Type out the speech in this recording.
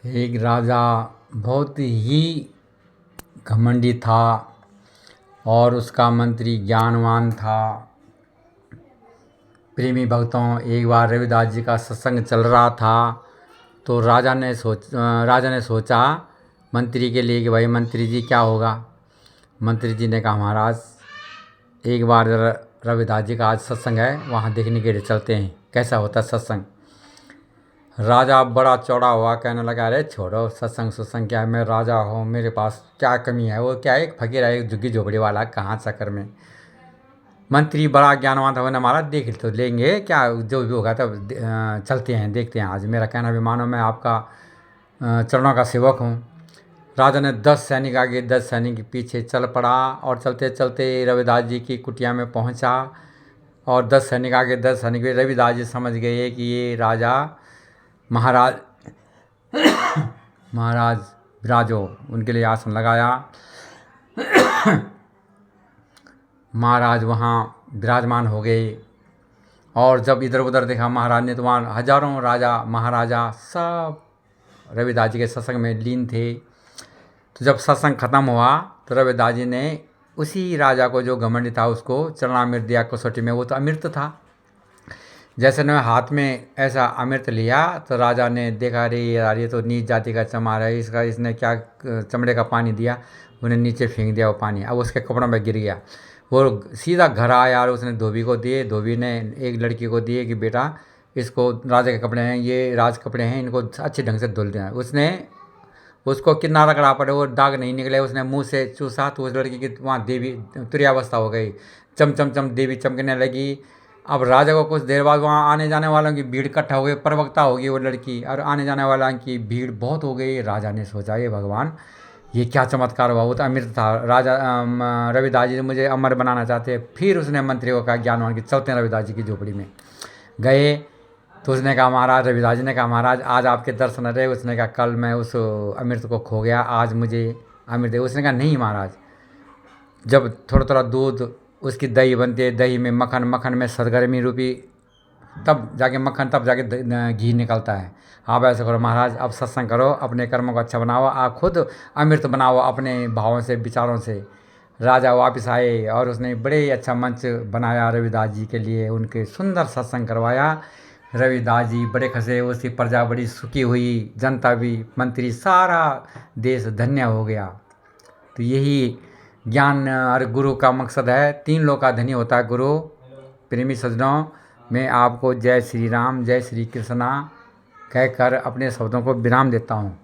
एक राजा बहुत ही घमंडी था और उसका मंत्री ज्ञानवान था। प्रेमी भक्तों, एक बार रविदास जी का सत्संग चल रहा था तो राजा ने सोचा मंत्री के लिए कि भाई मंत्री जी क्या होगा। मंत्री जी ने कहा महाराज एक बार रविदास जी का आज सत्संग है, वहाँ देखने के लिए चलते हैं कैसा होता है सत्संग। राजा बड़ा चौड़ा हुआ, कहने लगा अरे छोड़ो सत्संग क्या है, मैं राजा हूँ, मेरे पास क्या कमी है, वो क्या है एक फकीर है, एक झुग्गी झोपड़ी वाला, कहाँ चक्कर में। मंत्री बड़ा ज्ञानवान था, उन्हें महाराज देख तो लेंगे क्या, जो भी होगा तब चलते हैं देखते हैं, आज मेरा कहना भी मानो, मैं आपका चरणों का सेवक हूँ। राजा ने 10 सैनिक आगे 10 सैनिक पीछे चल पड़ा और चलते चलते रविदास जी की कुटिया में पहुँचा और 10 सैनिक आगे 10 सैनिक। रविदास जी समझ गए कि ये राजा महाराज विराजो, उनके लिए आसन लगाया। महाराज वहाँ विराजमान हो गए और जब इधर उधर देखा महाराज ने तो वहाँ हजारों राजा महाराजा सब रविदास जी के सत्संग में लीन थे। तो जब सत्संग खत्म हुआ तो रविदास जी ने उसी राजा को जो घमंडी था उसको चरणामृत दिया कसौटी में, वो तो अमृत था। जैसे ने हाथ में ऐसा अमृत लिया तो राजा ने देखा अरे यार ये तो नीच जाति का चमार है, इसने क्या चमड़े का पानी दिया, उन्हें नीचे फेंक दिया वो पानी, अब उसके कपड़ों में गिर गया। वो सीधा घर आया और उसने धोबी को दिए, धोबी ने एक लड़की को दिए कि बेटा इसको राजा के कपड़े हैं, ये राज कपड़े हैं, इनको अच्छे ढंग से धुल देना। उसने उसको कितना रगड़ा पड़े वो दाग नहीं निकले, उसने मुंह से चूसा तो उस लड़की की वहाँ देवी तुर्यावस्था हो गई, चम देवी चमकने लगी। अब राजा को कुछ देर बाद वहाँ आने जाने वालों की भीड़ इकट्ठा हो गई, प्रवक्ता हो गई वो लड़की और आने जाने वालों की भीड़ बहुत हो गई। राजा ने सोचा ये भगवान ये क्या चमत्कार हुआ, वो तो अमृत था, राजा रविदास जी मुझे अमर बनाना चाहते। फिर उसने मंत्री को कहा ज्ञानवान की चलते हैं रविदास जी की झोपड़ी में गए तो उसने कहा महाराज, रविदास जी ने कहा महाराज आज आपके दर्शन रहे। उसने कहा कल मैं उस अमृत को खो गया, आज मुझे अमृत दे। उसने कहा नहीं महाराज, जब थोड़ा थोड़ा दूध उसकी दही बनती है, दही में मक्खन, मक्खन में सदगर्मी रूपी तब जाके मक्खन, तब जाके घी निकलता है। आप ऐसा करो महाराज, अब सत्संग करो, अपने कर्मों को अच्छा बनाओ, आप खुद अमृत बनाओ अपने भावों से विचारों से। राजा वापस आए और उसने बड़े अच्छा मंच बनाया रविदास जी के लिए, उनके सुंदर सत्संग करवाया। रविदास जी बड़े खसे, उसकी प्रजा बड़ी सुखी हुई, जनता भी, मंत्री, सारा देश धन्य हो गया। तो यही ज्ञान और गुरु का मकसद है, 3 लोग का धनी होता है गुरु। प्रेमी सज्जनों, मैं आपको जय श्री राम जय श्री कृष्णा कहकर अपने शब्दों को विराम देता हूँ।